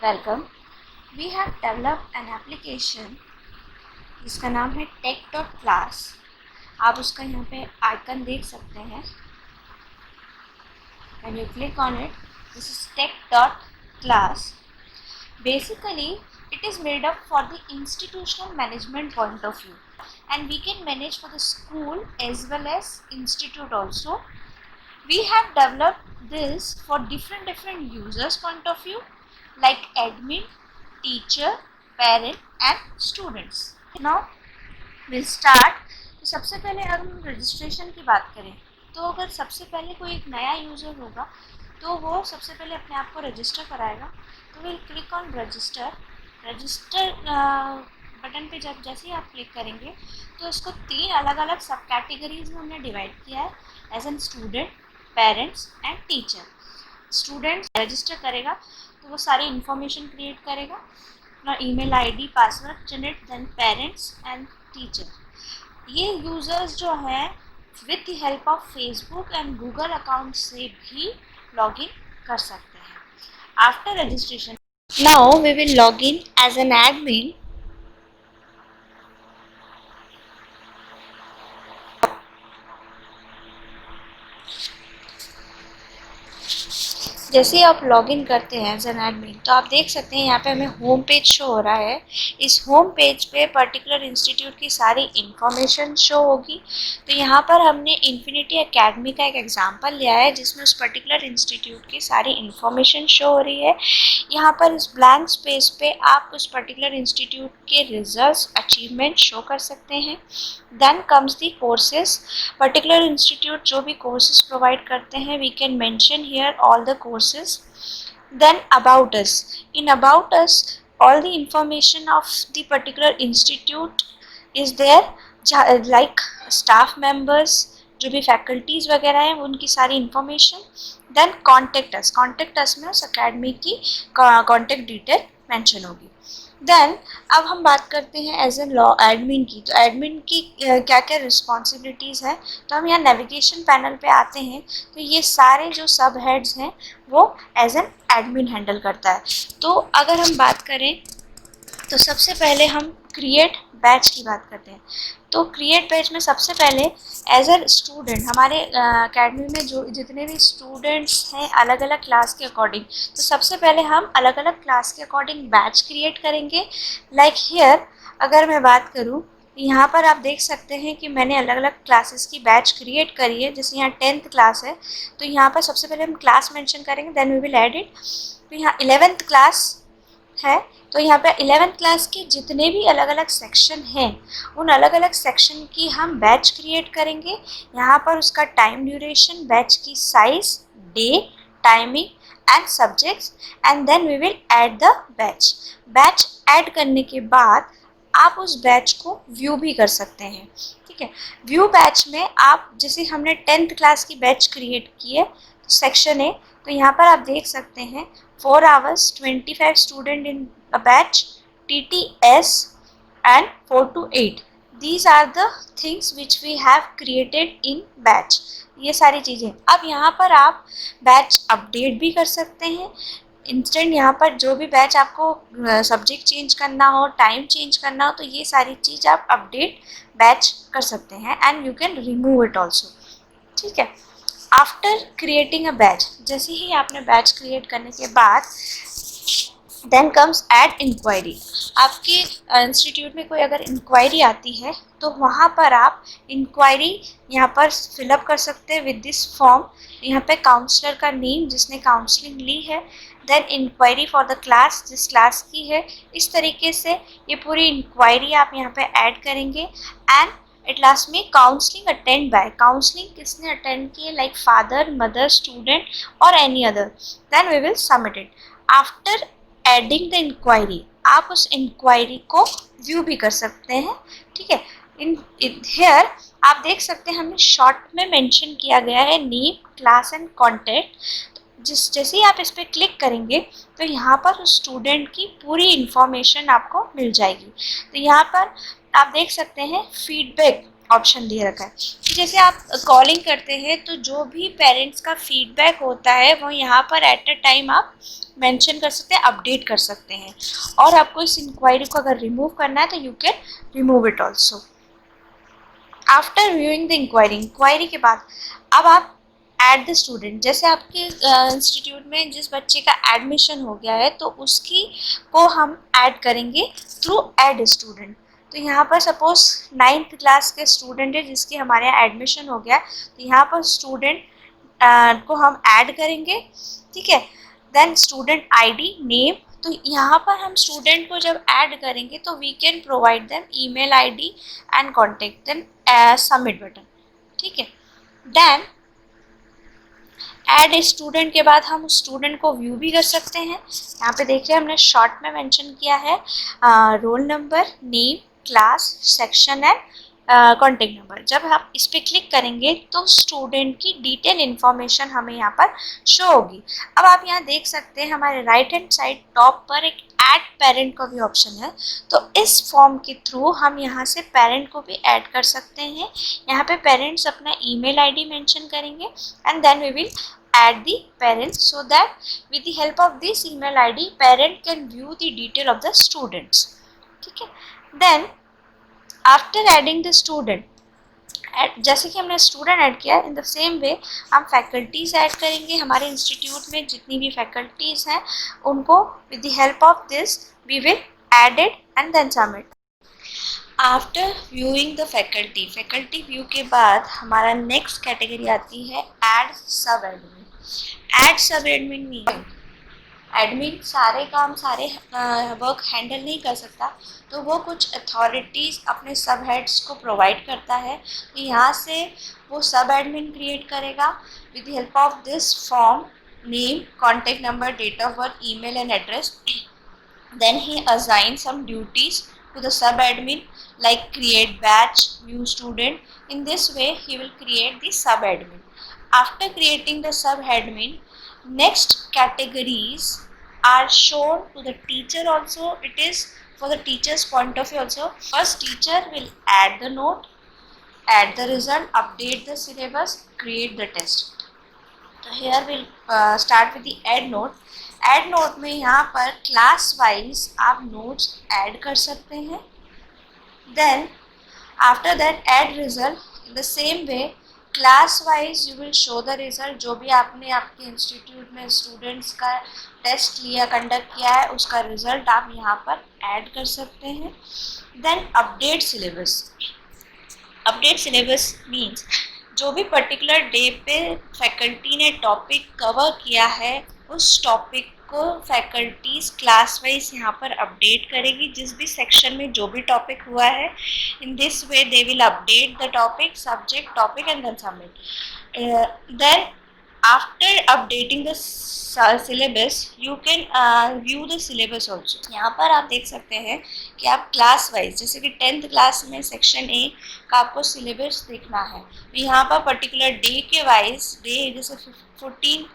Welcome. We have developed an application जिसका नाम है tech.class। आप उसका यहाँ पे आइकन देख सकते हैं। When you click on it, this is tech.class. Basically, it is made up for the institutional management point of view, and we can manage for the school as well as institute also. We have developed this for different users point of view, like admin, teacher, parent and students. Now we'll start. तो सबसे पहले अगर हम registration की बात करें तो अगर सबसे पहले कोई एक नया यूज़र होगा तो वो सबसे पहले अपने आप को रजिस्टर कराएगा। तो will click on register button पे जब जैसे ही आप क्लिक करेंगे तो इसको 3 अलग अलग सब कैटेगरीज में हमने डिवाइड किया है, as an student, parents and teacher. Student register करेगा तो वो सारी इंफॉर्मेशन क्रिएट करेगा, अपना email ID, password generate, then parents and teacher. ये यूज़र्स जो हैं with the help of Facebook and Google account से भी लॉगिन कर सकते हैं। After registration, now we will log in as an admin. जैसे ही आप लॉगिन करते हैं एज एन एडमिन तो आप देख सकते हैं यहाँ पे हमें होम पेज शो हो रहा है। इस होम पेज पे पर्टिकुलर इंस्टीट्यूट की सारी इंफॉर्मेशन शो होगी। तो यहाँ पर हमने इन्फिनिटी एकेडमी का एक एग्जांपल लिया है जिसमें उस पर्टिकुलर इंस्टीट्यूट की सारी इंफॉर्मेशन शो हो रही है। यहाँ पर इस ब्लैंक स्पेस पे आप उस पर्टिकुलर इंस्टीट्यूट के रिजल्ट्स, अचीवमेंट शो कर सकते हैं। Then comes the courses. Particular institute जो भी कोर्सेज प्रोवाइड करते हैं, we can mention here all the courses. Then about us. In about us, all the information of the particular institute is there, like staff members, जो भी faculties वगैरह हैं उनकी सारी इंफॉर्मेशन। देन कॉन्टेक्ट अस में उस अकेडमी की contact detail mention होगी। देन अब हम बात करते हैं एज ए लॉ एडमिन की। तो एडमिन की क्या क्या रिस्पॉन्सिबिलिटीज़ हैं, तो हम यहाँ नेविगेशन पैनल पे आते हैं तो ये सारे जो सब हेड्स हैं वो एज एन एडमिन हैंडल करता है। तो अगर हम बात करें तो सबसे पहले हम क्रिएट बैच की बात करते हैं। तो क्रिएट बैच में सबसे पहले एज ए स्टूडेंट हमारे अकेडमी में जो जितने भी स्टूडेंट्स हैं अलग अलग क्लास के अकॉर्डिंग, तो सबसे पहले हम अलग अलग क्लास के अकॉर्डिंग बैच क्रिएट करेंगे। लाइक हियर अगर मैं बात करूँ यहाँ पर आप देख सकते हैं कि मैंने अलग अलग क्लासेस की बैच क्रिएट करी है। जैसे यहाँ 10th क्लास है तो यहाँ पर सबसे पहले हम क्लास मेंशन करेंगे, then we will add it. तो यहाँ 11th क्लास है तो यहाँ पे 11th क्लास के जितने भी अलग अलग सेक्शन हैं उन अलग अलग सेक्शन की हम बैच क्रिएट करेंगे। यहाँ पर उसका टाइम ड्यूरेशन, बैच की size, day, timing and subjects, and then we will add the batch. Batch add करने के बाद आप उस बैच को व्यू भी कर सकते हैं। ठीक है, व्यू बैच में आप जैसे हमने 10th क्लास की बैच क्रिएट की है तो सेक्शन ए, तो यहाँ पर आप देख सकते हैं 4 hours 25 student in a batch, TTS and 4 to 8. These are the things which we have created in batch. ये सारी चीज़ें। अब यहाँ पर आप बैच अपडेट भी कर सकते हैं। इंस्टेंट यहाँ पर जो भी बैच आपको सब्जेक्ट चेंज करना हो, टाइम चेंज करना हो, तो ये सारी चीज़ आप अपडेट बैच कर सकते हैं and you can remove it also. ठीक है, आफ्टर क्रिएटिंग अ बैच, जैसे ही आपने बैच क्रिएट करने के बाद देन कम्स ऐड इंक्वायरी। आपके इंस्टीट्यूट में कोई अगर इंक्वायरी आती है तो वहाँ पर आप इंक्वायरी यहाँ पर फिलअप कर सकते हैं विद दिस फॉर्म। यहाँ पे काउंसलर का नेम जिसने काउंसलिंग ली है, then enquiry for the class जिस क्लास की है। इस तरीके से ये पूरी इंक्वायरी आप यहाँ पे ऐड करेंगे। एंड एट लास्ट में काउंसलिंग अटेंड बाय, काउंसलिंग किसने अटेंड की है, लाइक फादर, मदर, स्टूडेंट और any other, then we will submit it. After adding the enquiry आप उस इंक्वायरी को व्यू भी कर सकते हैं। ठीक है, इन हियर आप देख सकते हैं हमने शॉर्ट में मेंशन किया गया है नेम, क्लास एंड कॉन्टैक्ट। जैसे ही आप इस पर क्लिक करेंगे तो यहाँ पर उस स्टूडेंट की पूरी इंफॉर्मेशन आपको मिल जाएगी। तो यहाँ पर आप देख सकते हैं फीडबैक, ऑप्शन दे रखा है कि जैसे आप कॉलिंग करते हैं तो जो भी पेरेंट्स का फीडबैक होता है वो यहाँ पर एट अ टाइम आप मेंशन कर सकते हैं, अपडेट कर सकते हैं। और आपको इस इंक्वायरी को अगर रिमूव करना है तो you can remove it also. After viewing the enquiry के बाद अब आप एड द स्टूडेंट, जैसे आपके इंस्टीट्यूट में जिस बच्चे का एडमिशन हो गया है तो उसकी को हम ऐड करेंगे थ्रू एड स्टूडेंट। तो यहाँ पर सपोज 9th क्लास के स्टूडेंट है जिसकी हमारे यहाँ एडमिशन हो गया, तो यहाँ पर स्टूडेंट को हम ऐड करेंगे, ठीक है। देन स्टूडेंट आईडी नेम, तो यहाँ पर हम स्टूडेंट को जब ऐड करेंगे तो we can provide them email ID and contact them as submit button, ठीक है। देन ऐड स्टूडेंट के बाद हम स्टूडेंट को व्यू भी कर सकते हैं। यहाँ पे देखिए हमने शॉर्ट में मेंशन किया है roll number, name, class, section and contact number. जब आप इस पर क्लिक करेंगे तो स्टूडेंट की डिटेल इन्फॉर्मेशन हमें यहाँ पर शो होगी। अब आप यहाँ देख सकते हैं हमारे राइट हैंड साइड टॉप पर एक ऐड पेरेंट का भी ऑप्शन है। तो इस फॉर्म के थ्रू हम यहाँ से पेरेंट को भी ऐड कर सकते हैं। यहाँ पे पेरेंट्स अपना ईमेल आईडी मेंशन करेंगे and then we will add the parents so that with the help of this email id parent can view the detail of the students, ठीक है। then after adding the student, जैसे कि हमने student add किया, इन the same वे हम faculties add करेंगे। हमारे institute में जितनी भी फैकल्टीज हैं उनको with the help of this we will add it and then submit. After viewing the faculty view के बाद हमारा नेक्स्ट कैटेगरी आती है add sub admin. Add sub admin mean admin सारे काम सारे वर्क हैंडल नहीं कर सकता, तो वो कुछ अथॉरिटीज़ अपने सब हेड्स को प्रोवाइड करता है। तो यहाँ से वो सब एडमिन क्रिएट करेगा with the help of this form, name, contact number, date of birth, email and address. Then he assign some duties to the sub admin like create batch, view student. In this way he will create the sub admin. After creating the sub admin, next categories are shown to the teacher also. It is for the teacher's point of view also. First, teacher will add the note, add the result, update the syllabus, create the test. So here we'll start with the add note. Add note में यहाँ पर class wise आप notes add कर सकते हैं। Then after that add result in the same way class wise you will show the result. जो भी आपने आपके इंस्टीट्यूट में स्टूडेंट्स का टेस्ट लिया, कंडक्ट किया है, उसका रिजल्ट आप यहाँ पर ऐड कर सकते हैं। Then update syllabus. Update syllabus means जो भी पर्टिकुलर डे पे फैकल्टी ने टॉपिक कवर किया है उस टॉपिक को फैकल्टीज क्लास वाइज यहाँ पर अपडेट करेगी। जिस भी सेक्शन में जो भी टॉपिक हुआ है, in this way they will update the topic, subject, topic and then submit. Then after updating the syllabus you can view the syllabus also. यहाँ पर आप देख सकते हैं कि आप क्लास वाइज, जैसे कि 10th क्लास में सेक्शन ए का आपको सिलेबस देखना है, तो यहाँ पर पर्टिकुलर डे के वाइज, डे जैसे 14,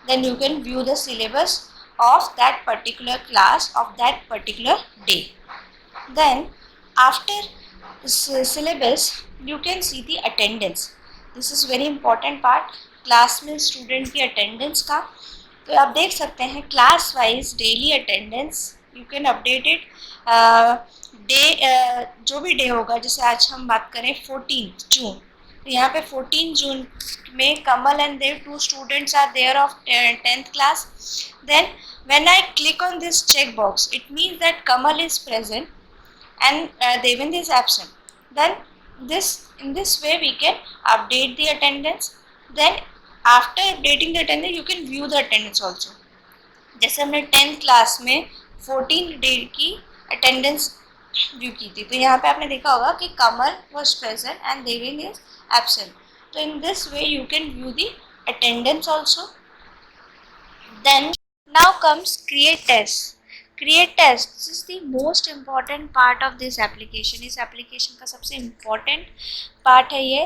then you can view the syllabus of that particular class of that particular day. Then after syllabus you can see the attendance. This is very important part, class में student की attendance का। तो आप देख सकते हैं class wise daily attendance you can update it. Day जो भी डे होगा, जैसे आज हम बात करें 14 जून, तो यहाँ पे 14 जून में कमल and their 2 students are there of 10th class. Then when I click on this check box, it means that Kamal is present and Devendra is absent. Then in this way we can update the attendance. Then after updating the attendance you can view the attendance also. जैसे हमने 10th class में 14 day की attendance view की थी, तो यहाँ पे आपने देखा होगा कि कमल was present and Devendra is absent. So in this way you can view the attendance also. Then now comes create test. Create test, this is the most important part of this application. इस application का सबसे important part है ये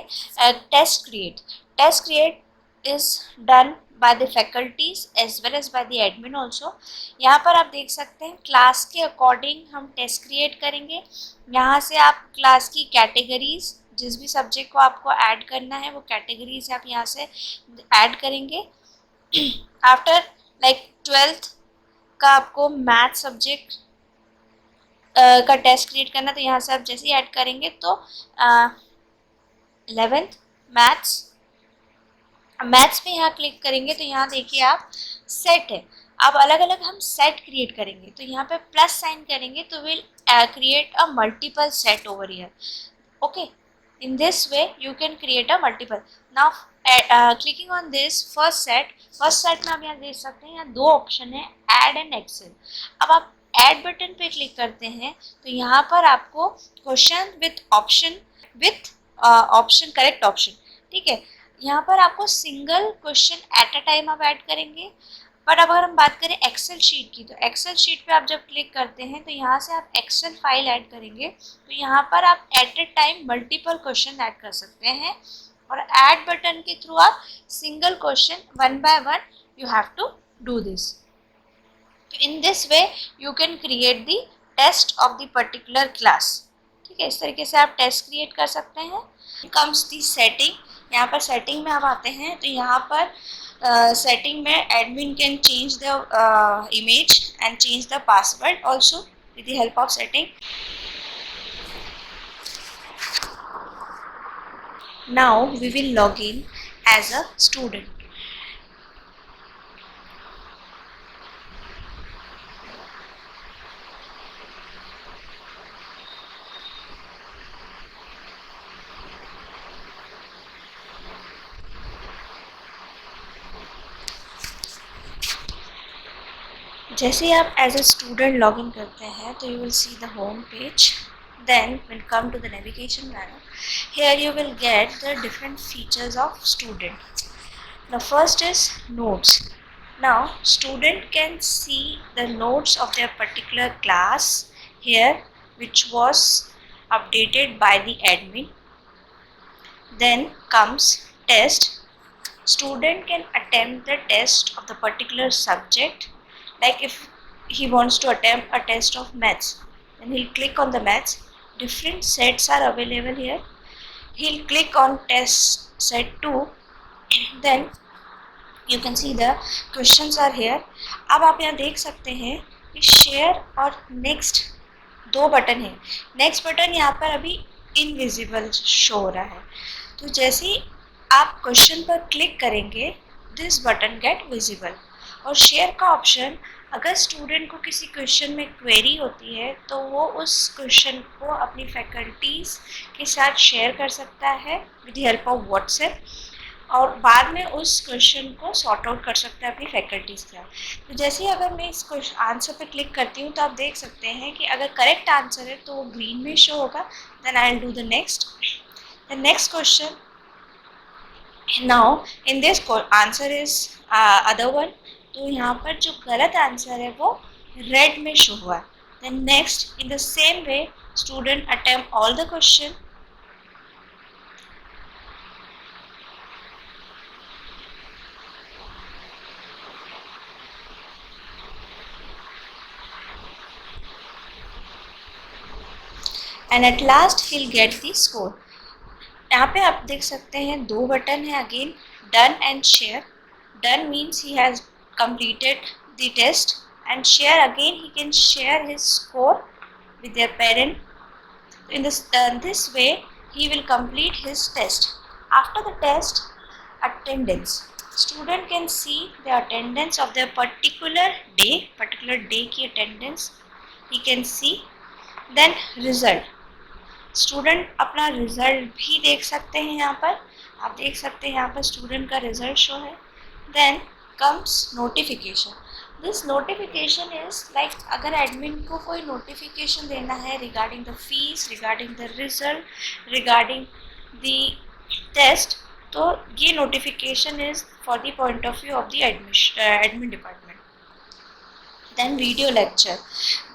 test create. Test create is done by the faculties as well as by the admin also. यहाँ पर आप देख सकते हैं क्लास के अकॉर्डिंग हम टेस्ट क्रिएट करेंगे। यहाँ से आप क्लास की कैटेगरीज, जिस भी सब्जेक्ट को आपको ऐड करना है वो कैटेगरीज आप यहाँ से ऐड करेंगे। आफ्टर लाइक 12th का आपको मैथ सब्जेक्ट का टेस्ट क्रिएट करना, तो यहाँ से आप जैसे ही ऐड करेंगे तो 11th मैथ्स पे यहाँ क्लिक करेंगे तो यहाँ देखिए आप सेट है। अब अलग अलग हम सेट क्रिएट करेंगे, तो यहाँ पे प्लस साइन करेंगे तो will create a multiple set over here. Okay, in this way you can create a multiple. Now clicking on this first set में आप यहाँ देख सकते हैं, यहाँ दो ऑप्शन है, ऐड एंड एक्सेल। अब आप ऐड बटन पे क्लिक करते हैं तो यहाँ पर आपको question with option correct option, ठीक है, यहाँ पर आपको single question at a time आप ऐड करेंगे। बट अब अगर हम बात करें एक्सेल शीट की, तो एक्सेल शीट पे आप जब क्लिक करते हैं तो यहाँ से आप एक्सेल फाइल ऐड करेंगे, तो यहाँ पर आप at a time multiple question add कर सकते हैं, और ऐड बटन के थ्रू आप single question one by one you have to do this. तो in this way you can create the test of the particular class. ठीक है, इस तरीके से आप टेस्ट क्रिएट कर सकते हैं। कम्स दी सेटिंग, यहाँ पर सेटिंग में आप आते हैं तो यहाँ पर setting में admin can change the image and change the password also with the help of setting. Now we will log in as a student. जैसे ही आप as a student log in करते हैं तो you will see the home page, then we'll come to the navigation panel. Here you will get the different features of student. The first is notes. Now student can see the notes of their particular class here, which was updated by the admin. Then comes test. Student can attempt the test of the particular subject. Like if he wants to attempt a test of maths, then he'll click on the maths. Different sets are available here. He'll click on test set 2. Then you can see the questions are here. अब आप यहाँ देख सकते हैं कि share और next दो button है। नेक्स्ट बटन यहाँ पर अभी इनविजिबल शो हो रहा है, तो जैसे ही आप क्वेश्चन पर क्लिक करेंगे दिस बटन गेट विजिबल। और शेयर का ऑप्शन, अगर स्टूडेंट को किसी क्वेश्चन में क्वेरी होती है तो वो उस क्वेश्चन को अपनी फैकल्टीज़ के साथ शेयर कर सकता है with the help of WhatsApp, और बाद में उस क्वेश्चन को सॉर्ट आउट कर सकता है अपनी फैकल्टीज़ के साथ। तो जैसे ही अगर मैं इस आंसर पे क्लिक करती हूँ तो आप देख सकते हैं कि अगर करेक्ट आंसर है तो वो ग्रीन में शो होगा। Then I will do the next question. Now in this answer is other one, तो यहाँ पर जो गलत आंसर है वो रेड में शो हुआ है। Then next in the same way student attempt all the question. And at last he'll get the score. यहाँ पे आप देख सकते हैं दो बटन है again, done and share. Done means he has completed the test, and share again he can share his score with their parent. In this way he will complete his test. After the test, attendance. Student can see the attendance of their particular day की attendance he can see. Then result. Student अपना result भी देख सकते हैं, यहाँ पर आप देख सकते हैं यहाँ पर स्टूडेंट का रिजल्ट शो है। Then comes notification. This notification is like अगर एडमिन को कोई नोटिफिकेशन देना है regarding the fees, regarding the result, regarding the test, तो ये notification is for the point of view of the admin department. Then video lecture.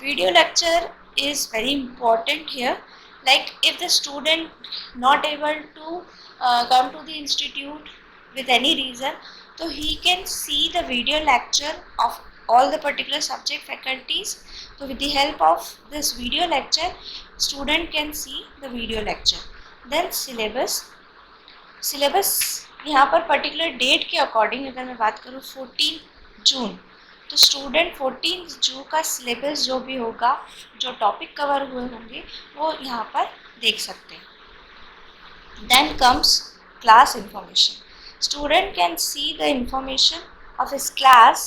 Video lecture is very important here. Like if the student not able to come to the institute with any reason, so he can see the video lecture of all the particular subject faculties. So with the help of this video lecture, student can see the video lecture. Then syllabus यहाँ पर particular date के according अगर मैं बात करूँ 14 जून, तो student 14 जून का syllabus जो भी होगा, जो टॉपिक कवर हुए होंगे, वो यहाँ पर देख सकते हैं. Then comes class information. Student can see the information of his class,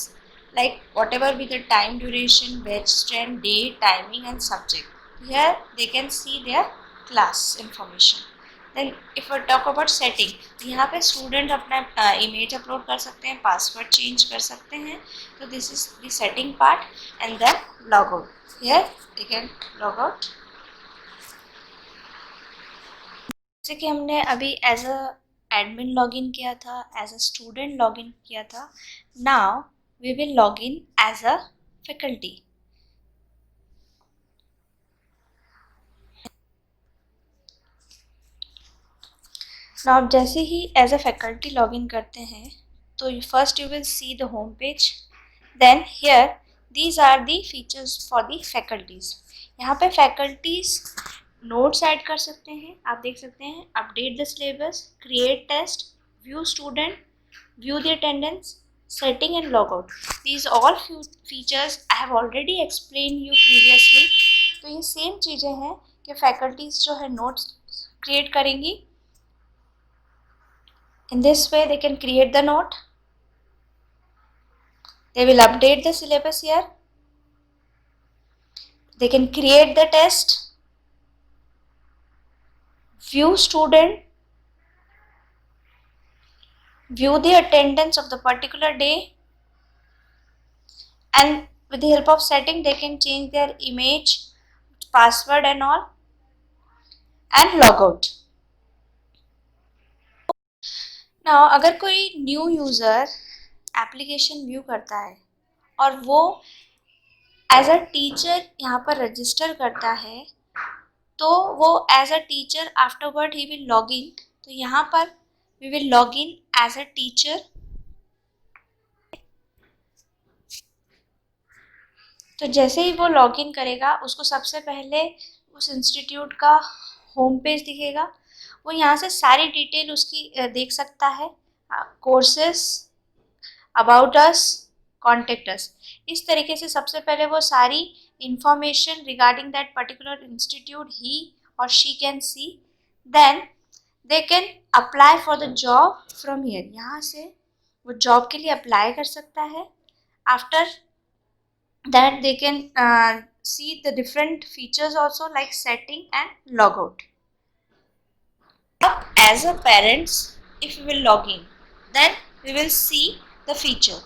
like whatever be the time duration, batch strength, day, timing and subject. Here they can see their class information. Then if we talk about setting, यहाँ पे student अपना image upload कर सकते हैं, password change कर सकते हैं. So this is the setting part. And then log out. Here they can log out. जैसे कि हमने अभी एज अ एडमिन लॉगिन किया था, एज अ स्टूडेंट लॉगिन किया था. Now we will log in as a faculty. Now जैसे ही एज अ फैकल्टी लॉगिन करते हैं, तो first you will see the home page. Then here these are the features for the faculties. यहाँ पे faculties notes add कर सकते हैं, आप देख सकते हैं. Update the syllabus, create test, view student, view the attendance, setting and logout. These all features I have already explained you previously. तो ये सेम चीज़ें हैं कि फैकल्टीज जो है नोट्स क्रिएट करेंगी. In this way they can create the note, they will update the syllabus here, they can create the test, view student, view the attendance of the particular day, and with the help of setting they can change their image, password and all, and log out. Now अगर कोई new user application view करता है और वो as a teacher यहाँ पर register करता है, तो वो as a teacher afterward he will log in. तो यहाँ पर we will log in as a teacher. तो जैसे ही वो लॉग इन करेगा, उसको सबसे पहले उस इंस्टीट्यूट का होम पेज दिखेगा. वो यहाँ से सारी डिटेल उसकी देख सकता है. Courses, about us, contact us. इस तरीके से सबसे पहले वो सारी information regarding that particular institute ही और she can see. Then they can apply for the job from here. यहाँ से वो जॉब के लिए अप्लाई कर सकता है. After that they can see the different features also, like setting and logout. As a parents, if we will log in, then we will see the feature.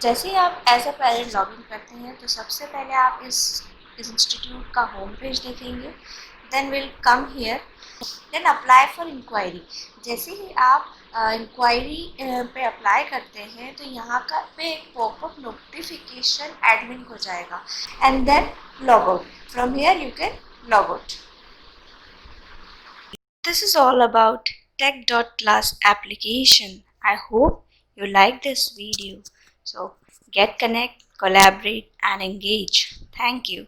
जैसे ही आप as a parent log in करते हैं, तो सबसे पहले आप इस इंस्टीट्यूट का होम पेज देखेंगे. Then will come here, then apply for enquiry. जैसे ही आप इंक्वायरी पे अप्लाई करते हैं, तो यहाँ का पे एक पॉपअप नोटिफिकेशन एडमिन को जाएगा. And then log out. From here you can log out. This is all about tech.class application. I hope you like this video. So get connect, collaborate and engage. Thank you.